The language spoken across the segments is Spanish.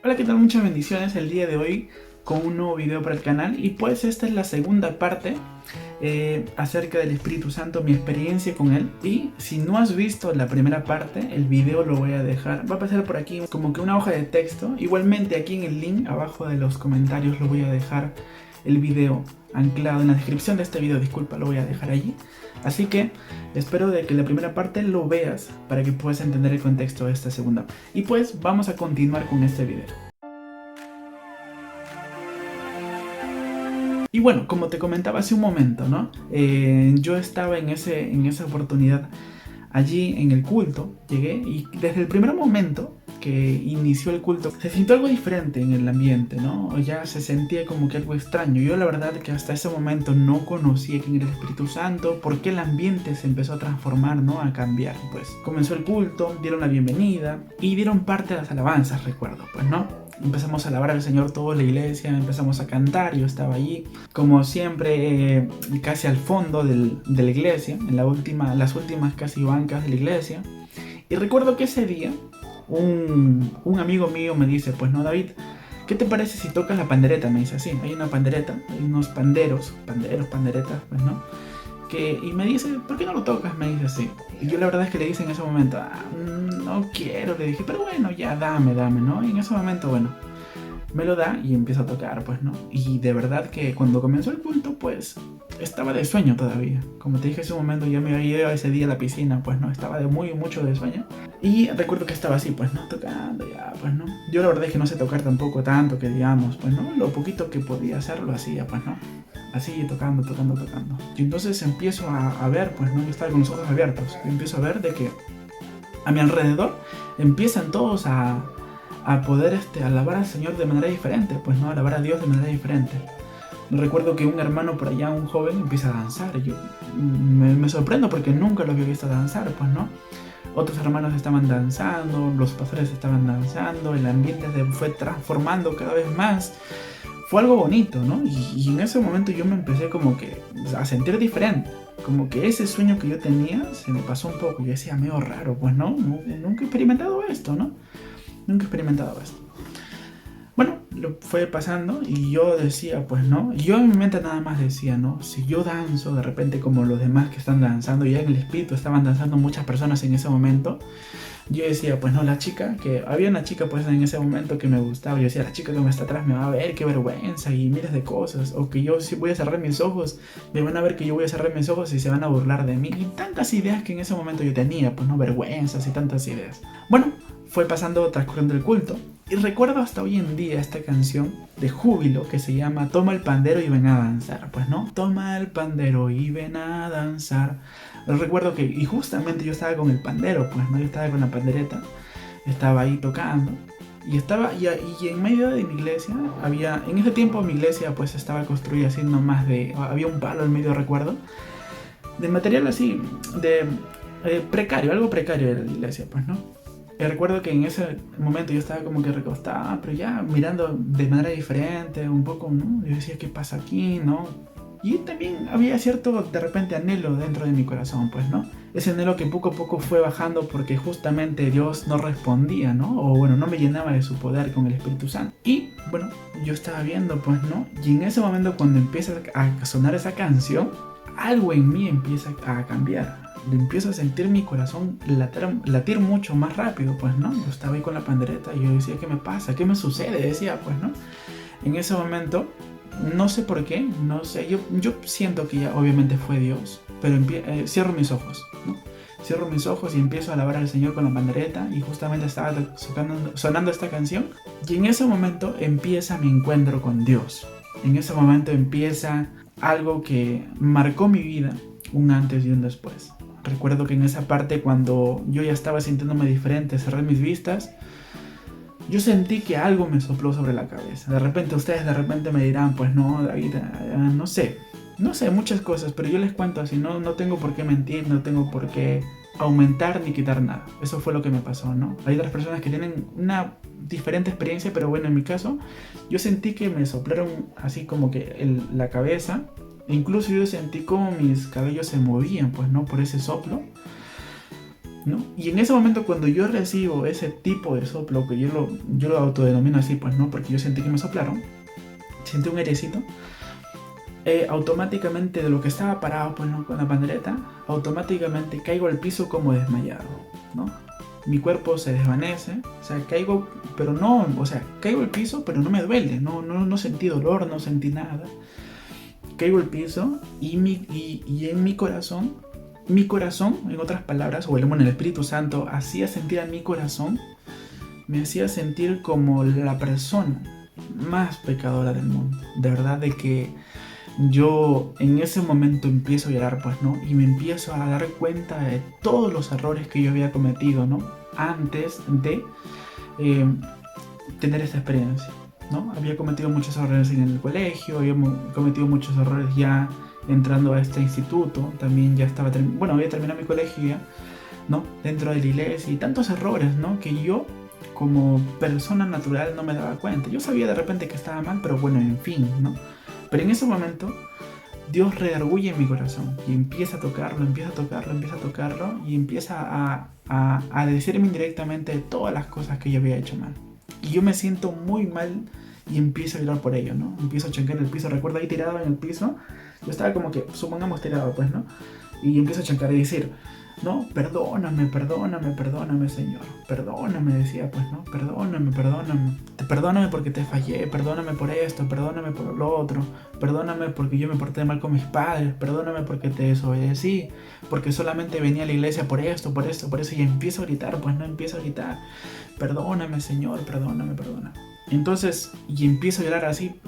Hola, ¿qué tal? Muchas bendiciones el día de hoy con un nuevo video para el canal. Y pues esta es la segunda parte acerca del Espíritu Santo, mi experiencia con él. Y si no has visto la primera parte, el video lo voy a dejar, va a pasar por aquí como que una hoja de texto. Igualmente aquí en el link abajo de los comentarios lo voy a dejar el video anclado en la descripción de este video, disculpa, lo voy a dejar allí. Así que espero de que la primera parte lo veas para que puedas entender el contexto de esta segunda. Y pues vamos a continuar con este video. Y bueno, como te comentaba hace un momento, ¿no? Yo estaba en esa oportunidad allí en el culto, llegué y desde el primer momento que inició el culto se sintió algo diferente en el ambiente, ¿no? Ya se sentía como que algo extraño. Yo la verdad que hasta ese momento no conocía quién era el Espíritu Santo, porque el ambiente se empezó a transformar, ¿no? A cambiar. Pues comenzó el culto, dieron la bienvenida y dieron parte de las alabanzas, recuerdo, pues, ¿no? Empezamos a alabar al Señor toda la iglesia, empezamos a cantar, yo estaba allí, como siempre, casi al fondo de la iglesia, en las últimas casi bancas de la iglesia. Y recuerdo que ese día, un amigo mío me dice, pues no, David, ¿qué te parece si tocas la pandereta? Me dice así, hay una pandereta, hay unos panderetas, pues no. Y me dice, ¿por qué no lo tocas? Me dice así. Y yo la verdad es que le dije en ese momento, no quiero, le dije, pero bueno, ya dame, ¿no? Y en ese momento, bueno, me lo da y empiezo a tocar, pues, ¿no? Y de verdad que cuando comenzó el culto, pues, estaba de sueño todavía. Como te dije hace un momento, ya me había ido ese día a la piscina, pues, ¿no? Estaba de mucho de sueño. Y recuerdo que estaba así, pues, ¿no? Tocando ya, pues, ¿no? Yo la verdad es que no sé tocar tampoco tanto, que digamos, pues, ¿no? Lo poquito que podía hacer lo hacía, pues, ¿no? Así, tocando. Y entonces empiezo a ver, pues, ¿no? Yo estaba con los ojos abiertos. Y empiezo a ver de que a mi alrededor empiezan todos a poder alabar al Señor de manera diferente, pues, ¿no? Alabar a Dios de manera diferente. Recuerdo que un hermano por allá, un joven, empieza a danzar. Y yo me sorprendo porque nunca lo había visto danzar, pues, ¿no? Otros hermanos estaban danzando, los pastores estaban danzando, el ambiente se fue transformando cada vez más. Fue algo bonito, ¿no? Y en ese momento yo me empecé como que a sentir diferente. Como que ese sueño que yo tenía se me pasó un poco. Yo decía, medio raro, pues no, nunca he experimentado esto, ¿no? Nunca he experimentado esto. Bueno, lo fue pasando y yo decía, pues no, yo en mi mente nada más decía, ¿no? Si yo danzo de repente como los demás que están danzando, ya en el espíritu estaban danzando muchas personas en ese momento, yo decía, pues no, la chica, que había una chica pues en ese momento que me gustaba, yo decía, la chica que me está atrás me va a ver, qué vergüenza y miles de cosas, o que yo si voy a cerrar mis ojos, me van a ver que yo voy a cerrar mis ojos y se van a burlar de mí, y tantas ideas que en ese momento yo tenía, pues no, vergüenzas y tantas ideas. Bueno, fue pasando, transcurriendo el culto, y recuerdo hasta hoy en día esta canción de júbilo que se llama Toma el pandero y ven a danzar, pues no, toma el pandero y ven a danzar. Recuerdo que, y justamente yo estaba con el pandero, pues no, yo estaba con la pandereta, estaba ahí tocando, y en medio de mi iglesia, en ese tiempo mi iglesia pues estaba construida así nomás había un palo en medio, recuerdo, de material así, precario, algo precario de la iglesia, pues no. Recuerdo que en ese momento yo estaba como que recostada, pero ya mirando de manera diferente, un poco, ¿no? Yo decía, ¿qué pasa aquí, no? Y también había cierto, de repente, anhelo dentro de mi corazón, pues, ¿no? Ese anhelo que poco a poco fue bajando porque justamente Dios no respondía, ¿no? O bueno, no me llenaba de su poder con el Espíritu Santo. Y, bueno, yo estaba viendo, pues, ¿no? Y en ese momento cuando empieza a sonar esa canción, algo en mí empieza a cambiar. Empiezo a sentir mi corazón latir mucho más rápido, pues, ¿no? Yo estaba ahí con la pandereta y yo decía, ¿qué me pasa? ¿Qué me sucede? Decía, pues, ¿no? En ese momento, no sé por qué, no sé, yo siento que ya obviamente fue Dios, pero cierro mis ojos, ¿no? Cierro mis ojos y empiezo a alabar al Señor con la pandereta y justamente estaba sonando esta canción y en ese momento empieza mi encuentro con Dios. En ese momento empieza algo que marcó mi vida, un antes y un después. Recuerdo que en esa parte cuando yo ya estaba sintiéndome diferente, cerré mis vistas, yo sentí que algo me sopló sobre la cabeza. De repente ustedes me dirán, pues no, David, no sé, muchas cosas, pero yo les cuento así, no tengo por qué mentir, no tengo por qué aumentar ni quitar nada. Eso fue lo que me pasó, ¿no? Hay otras personas que tienen una diferente experiencia, pero bueno, en mi caso, yo sentí que me soplaron así como que la cabeza. Incluso yo sentí como mis cabellos se movían, pues, ¿no? Por ese soplo. ¿no? Y en ese momento cuando yo recibo ese tipo de soplo, que yo lo autodenomino así, pues no, porque yo sentí que me soplaron, sentí un airecito, automáticamente de lo que estaba parado, pues no, con la pandereta, automáticamente caigo al piso como desmayado, ¿no? Mi cuerpo se desvanece, o sea, caigo, pero no, o sea, caigo al piso, pero no me duele, no sentí dolor, no sentí nada. Caigo al piso y en mi corazón, en otras palabras, o el Espíritu Santo hacía sentir a mi corazón, me hacía sentir como la persona más pecadora del mundo. De verdad de que yo en ese momento empiezo a llorar, pues, ¿no? Y me empiezo a dar cuenta de todos los errores que yo había cometido, ¿no? Antes de tener esa experiencia, ¿no? Había cometido muchos errores en el colegio, había cometido muchos errores ya entrando a este instituto, también ya estaba, había terminado mi colegio ya, ¿no? Dentro de la iglesia y tantos errores, ¿no? Que yo como persona natural no me daba cuenta. Yo sabía de repente que estaba mal, pero bueno, en fin, ¿no? Pero en ese momento Dios redarguye en mi corazón y empieza a tocarlo, empieza a tocarlo, empieza a tocarlo y empieza a decirme indirectamente todas las cosas que yo había hecho mal. Y yo me siento muy mal y empiezo a llorar por ello, ¿no? Empiezo a chancar en el piso, recuerdo ahí tirado en el piso, yo estaba como que, supongamos tirado, pues, ¿no? Y empiezo a chancar y decir, no, perdóname, perdóname, perdóname, Señor. Perdóname, decía, pues, ¿no? Perdóname, perdóname. Perdóname porque te fallé, perdóname por esto, perdóname por lo otro. Perdóname porque yo me porté mal con mis padres, perdóname porque te desobedecí, porque solamente venía a la iglesia por esto, por esto, por eso. Y empiezo a gritar, pues, ¿no? Empiezo a gritar, perdóname, Señor, perdóname, perdóname. Entonces, y empiezo a llorar así.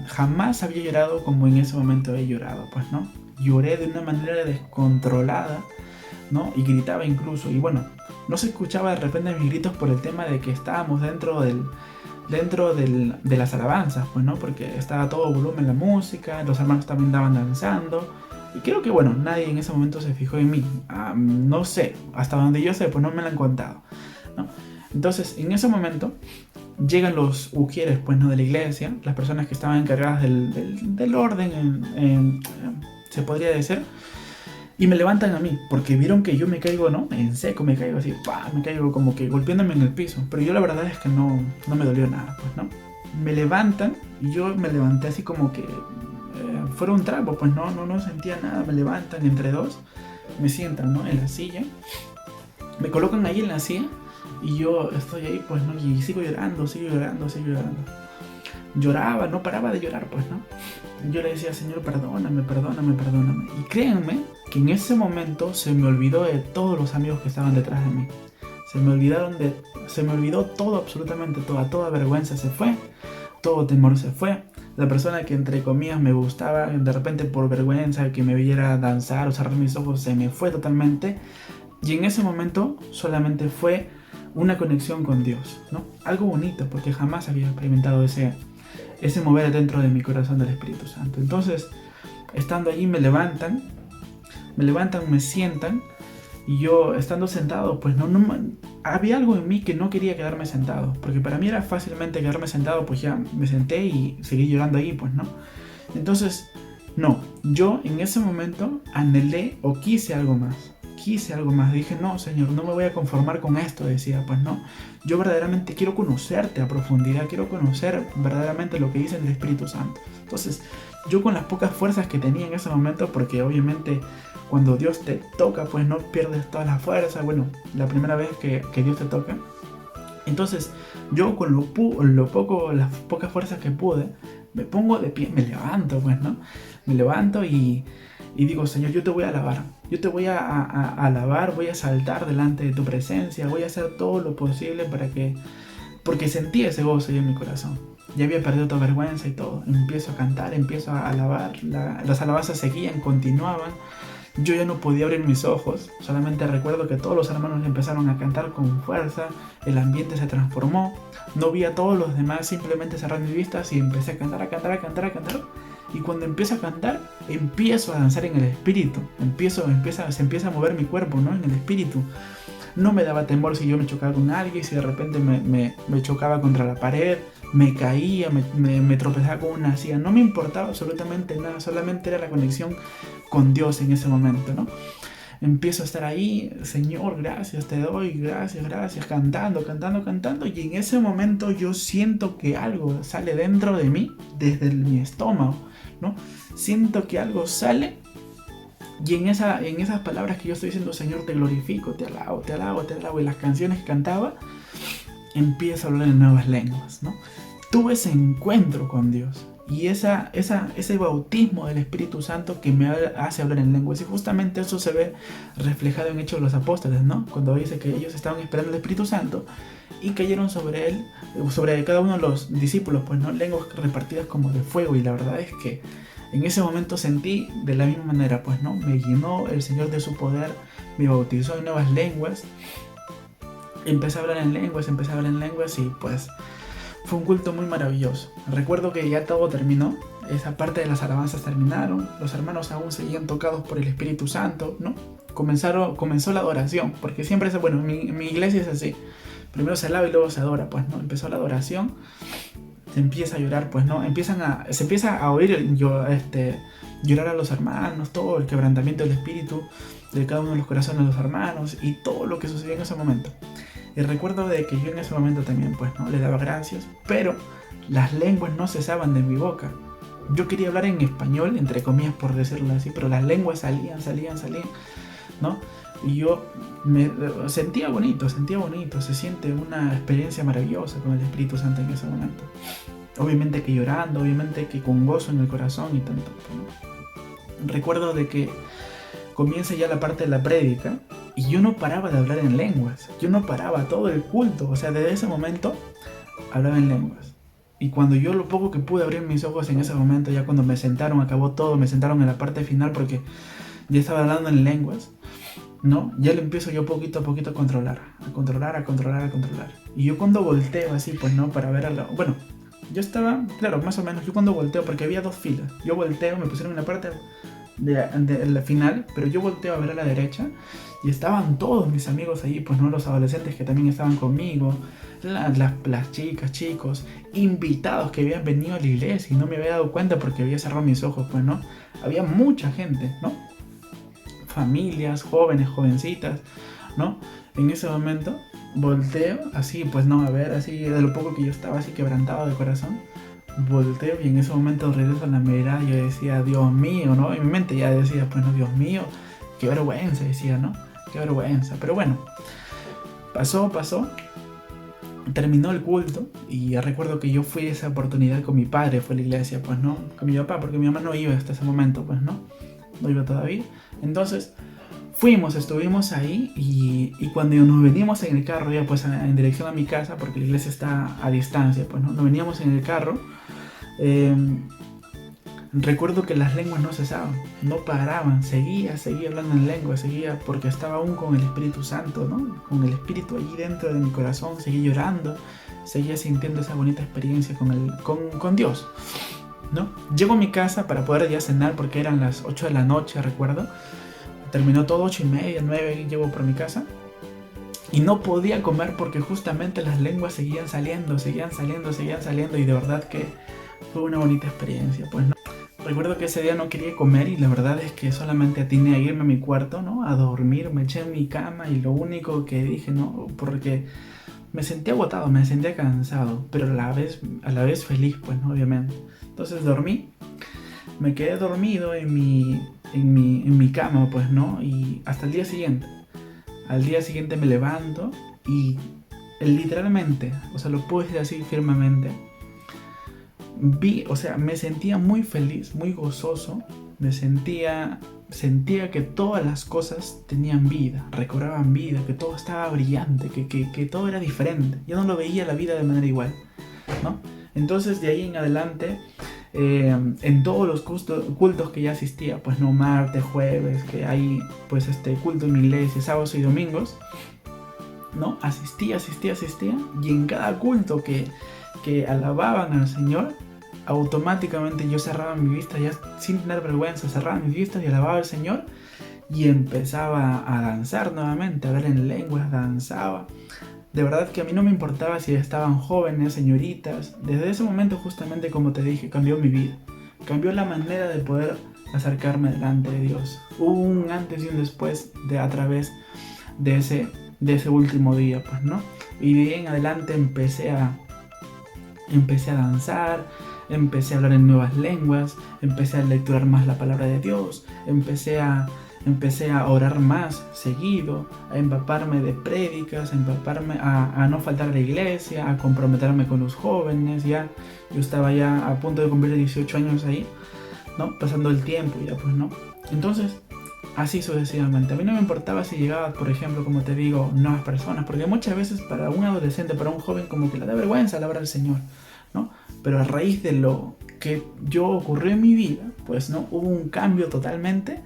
Jamás había llorado como en ese momento he llorado, pues, ¿no? Lloré de una manera descontrolada, ¿no? Y gritaba incluso, y bueno, no se escuchaba de repente mis gritos por el tema de que estábamos dentro de las alabanzas, pues, ¿no? Porque estaba todo volumen la música, los hermanos también estaban danzando, y creo que, bueno, nadie en ese momento se fijó en mí. No sé, hasta donde yo sé, pues no me lo han contado, ¿no? Entonces, en ese momento llegan los ujieres, pues, ¿no? De la iglesia, las personas que estaban encargadas del orden, se podría decir. Y me levantan a mí, porque vieron que yo me caigo, ¿no? En seco me caigo así, ¡pah! Me caigo como que golpeándome en el piso. Pero yo la verdad es que no me dolió nada, pues, ¿no? Me levantan y yo me levanté así como que fuera un trapo, pues no sentía nada. Me levantan entre dos, me sientan, ¿no? En la silla, me colocan ahí en la silla y yo estoy ahí, pues, ¿no? Y sigo llorando. Lloraba, no paraba de llorar, pues, ¿no? Yo le decía, Señor, perdóname, perdóname, perdóname. Y créanme que en ese momento se me olvidó de todos los amigos que estaban detrás de mí. Se me olvidó todo, absolutamente toda vergüenza se fue, todo temor se fue. La persona que entre comillas me gustaba, de repente por vergüenza que me viera danzar o cerrar mis ojos, se me fue totalmente. Y en ese momento solamente fue una conexión con Dios, ¿no? Algo bonito, porque jamás había experimentado ese mover dentro de mi corazón del Espíritu Santo. Entonces, estando allí me levantan, me sientan, y yo estando sentado, pues había algo en mí que no quería quedarme sentado, porque para mí era fácilmente quedarme sentado, pues ya me senté y seguí llorando ahí, pues, ¿no? Entonces, no, yo en ese momento anhelé o quise algo más. Dije, no, Señor, no me voy a conformar con esto, decía, pues no, yo verdaderamente quiero conocerte a profundidad, quiero conocer verdaderamente lo que dice el Espíritu Santo. Entonces, yo con las pocas fuerzas que tenía en ese momento, porque obviamente cuando Dios te toca, pues no pierdes todas las fuerzas, bueno, la primera vez que Dios te toca. Entonces, yo con las pocas fuerzas que pude, me pongo de pie, me levanto, pues, ¿no? Me levanto y digo, Señor, yo te voy a alabar. Yo te voy a alabar, voy a saltar delante de tu presencia, voy a hacer todo lo posible porque sentí ese gozo en mi corazón. Ya había perdido toda vergüenza y todo. Empiezo a cantar, empiezo a alabar, las alabanzas seguían, continuaban. Yo ya no podía abrir mis ojos, solamente recuerdo que todos los hermanos empezaron a cantar con fuerza, el ambiente se transformó, no vi a todos los demás, simplemente cerré mis vistas y empecé a cantar. Y cuando empiezo a cantar, empiezo a danzar en el espíritu. Se empieza a mover mi cuerpo, ¿no? En el espíritu. No me daba temor si yo me chocaba con alguien, si de repente me chocaba contra la pared, me caía, me tropezaba con una silla. No me importaba absolutamente nada, solamente era la conexión con Dios en ese momento, ¿no? empiezo a estar ahí, Señor, gracias, te doy, gracias, gracias, cantando, cantando, cantando, y en ese momento yo siento que algo sale dentro de mí, desde mi estómago, ¿no? Siento que algo sale, y en esas palabras que yo estoy diciendo, Señor, te glorifico, te alabo, te alabo, te alabo, y las canciones que cantaba, empiezo a hablar en nuevas lenguas, ¿no? Tuve ese encuentro con Dios. Y ese bautismo del Espíritu Santo que me hace hablar en lenguas. Y justamente eso se ve reflejado en Hechos de los Apóstoles, ¿no? Cuando dice que ellos estaban esperando el Espíritu Santo y cayeron sobre él, sobre cada uno de los discípulos, pues, ¿no? Lenguas repartidas como de fuego. Y la verdad es que en ese momento sentí de la misma manera, pues, ¿no? Me llenó el Señor de su poder, me bautizó en nuevas lenguas. Empecé a hablar en lenguas y pues fue un culto muy maravilloso. Recuerdo que ya todo terminó, esa parte de las alabanzas terminaron, los hermanos aún seguían tocados por el Espíritu Santo, ¿no? Comenzó la adoración, porque siempre es, bueno, mi iglesia es así, primero se alaba y luego se adora, pues, ¿no? Empezó la adoración, se empieza a llorar, pues, ¿no? Se empieza a oír llorar a los hermanos, todo el quebrantamiento del Espíritu de cada uno de los corazones de los hermanos y todo lo que sucedió en ese momento. Y recuerdo de que yo en ese momento también, pues, ¿no? Le daba gracias, pero las lenguas no cesaban de mi boca. Yo quería hablar en español, entre comillas, por decirlo así, pero las lenguas salían, ¿no? Y yo me sentía bonito, se siente una experiencia maravillosa con el Espíritu Santo en ese momento. Obviamente que llorando, obviamente que con gozo en el corazón y tanto, ¿no? Recuerdo de que comienza ya la parte de la prédica y yo no paraba de hablar en lenguas, yo no paraba todo el culto, o sea, desde ese momento hablaba en lenguas. Y cuando yo lo poco que pude abrir mis ojos en ese momento, ya cuando me sentaron, acabó todo, me sentaron en la parte final porque ya estaba hablando en lenguas, ¿no? Ya lo empiezo yo poquito a poquito a controlar. Y yo cuando volteo así, pues, ¿no? Para ver bueno, yo estaba, claro, más o menos, yo cuando volteo, porque había dos filas, yo volteo, me pusieron en la parte de la final, pero yo volteo a ver a la derecha y estaban todos mis amigos ahí, pues, no, los adolescentes que también estaban conmigo, las chicas, chicos, invitados que habían venido a la iglesia y no me había dado cuenta porque había cerrado mis ojos, pues, ¿no? Había mucha gente, ¿no? Familias, jóvenes, jovencitas, ¿no? En ese momento volteo así, pues, no, a ver, así de lo poco que yo estaba así quebrantado de corazón. Volteo y en ese momento regreso a la mirada y yo decía, Dios mío, ¿no? En mi mente ya decía, pues, no, Dios mío, qué vergüenza, decía, ¿no? Qué vergüenza. Pero bueno, pasó, terminó el culto y recuerdo que yo fui a esa oportunidad con mi padre, fue a la iglesia, pues, ¿no? Con mi papá, porque mi mamá no iba hasta ese momento, pues, ¿no? No iba todavía. Entonces, estuvimos ahí y cuando nos venimos en el carro, ya pues en dirección a mi casa, porque la iglesia está a distancia, pues, ¿no? Nos veníamos en el carro. Recuerdo que las lenguas no cesaban, no paraban, seguía hablando en lengua, seguía porque estaba aún con el Espíritu Santo, ¿no? Con el Espíritu allí dentro de mi corazón, seguía llorando, seguía sintiendo esa bonita experiencia con Dios, ¿no? Llego a mi casa para poder ya cenar porque eran las 8 de la noche, recuerdo. Terminó todo 8:30, 9, llego por mi casa. Y no podía comer porque justamente las lenguas seguían saliendo y de verdad que fue una bonita experiencia, pues, ¿no? Recuerdo que ese día no quería comer y la verdad es que solamente atiné a irme a mi cuarto, ¿no? A dormir, me eché en mi cama y lo único que dije, ¿no? Porque me sentía agotado, me sentía cansado, pero a la vez feliz, pues, ¿no? Obviamente. Entonces dormí, me quedé dormido en mi cama, pues, ¿no? Y hasta el día siguiente. Al día siguiente me levanto y literalmente, o sea, lo puedo decir así firmemente, me sentía muy feliz, muy gozoso, sentía que todas las cosas tenían vida, recobraban vida, que todo estaba brillante, que todo era diferente. Yo no lo veía la vida de manera igual, ¿no? Entonces de ahí en adelante, en todos los cultos que ya asistía, pues, no, martes, jueves, que hay pues culto en mi iglesia, sábados y domingos, ¿no? Asistía y en cada culto que alababan al Señor, automáticamente yo cerraba mi vista, ya sin tener vergüenza, cerraba mis vistas y alababa al Señor y empezaba a danzar nuevamente, a hablar en lenguas, danzaba. De verdad que a mí no me importaba si estaban jóvenes, señoritas. Desde ese momento, justamente como te dije, cambió mi vida. Cambió la manera de poder acercarme delante de Dios. Hubo un antes y un después a través de ese último día, pues, ¿no? Y de ahí en adelante empecé a danzar, empecé a hablar en nuevas lenguas, empecé a lecturar más la palabra de Dios, empecé a orar más seguido, a empaparme de prédicas, a no faltar a la iglesia, a comprometerme con los jóvenes. Ya yo estaba ya a punto de cumplir 18 años ahí, ¿no? Pasando el tiempo ya, pues, ¿no? Entonces, así sucesivamente. A mí no me importaba si llegaba, por ejemplo, como te digo, nuevas personas, porque muchas veces para un adolescente, para un joven, como que le da vergüenza alabar al Señor, ¿no? Pero a raíz de lo que ocurrió en mi vida, pues, ¿no? Hubo un cambio totalmente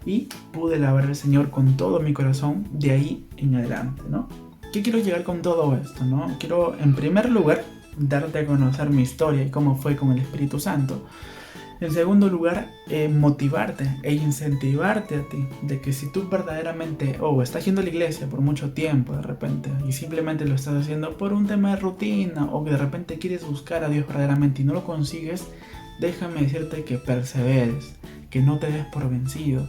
y pude alabar al Señor con todo mi corazón de ahí en adelante, ¿no? ¿Qué quiero llegar con todo esto, no? Quiero, en primer lugar, darte a conocer mi historia y cómo fue con el Espíritu Santo. En segundo lugar, motivarte e incentivarte a ti de que si tú verdaderamente estás yendo a la iglesia por mucho tiempo de repente y simplemente lo estás haciendo por un tema de rutina, o que de repente quieres buscar a Dios verdaderamente y no lo consigues, déjame decirte que perseveres, que no te des por vencido,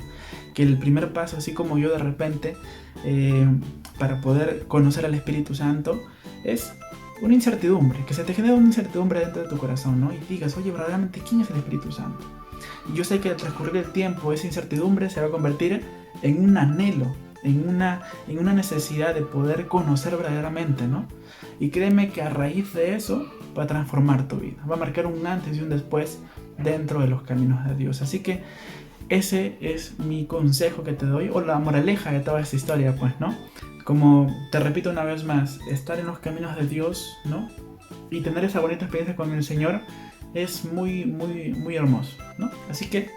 que el primer paso, así como yo de repente, para poder conocer al Espíritu Santo, es una incertidumbre, que se te genera una incertidumbre dentro de tu corazón, ¿no? Y digas, oye, verdaderamente, ¿quién es el Espíritu Santo? Y yo sé que al transcurrir el tiempo esa incertidumbre se va a convertir en un anhelo, en una necesidad de poder conocer verdaderamente, ¿no? Y créeme que a raíz de eso va a transformar tu vida, va a marcar un antes y un después dentro de los caminos de Dios. Así que ese es mi consejo que te doy, o la moraleja de toda esta historia, pues, ¿no? Como te repito una vez más, estar en los caminos de Dios, ¿no? Y tener esa bonita experiencia con el Señor es muy, muy, muy hermoso, ¿no? Así que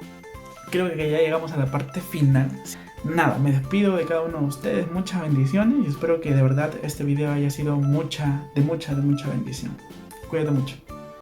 creo que ya llegamos a la parte final. Nada, me despido de cada uno de ustedes, muchas bendiciones y espero que de verdad este video haya sido de mucha bendición. Cuídate mucho.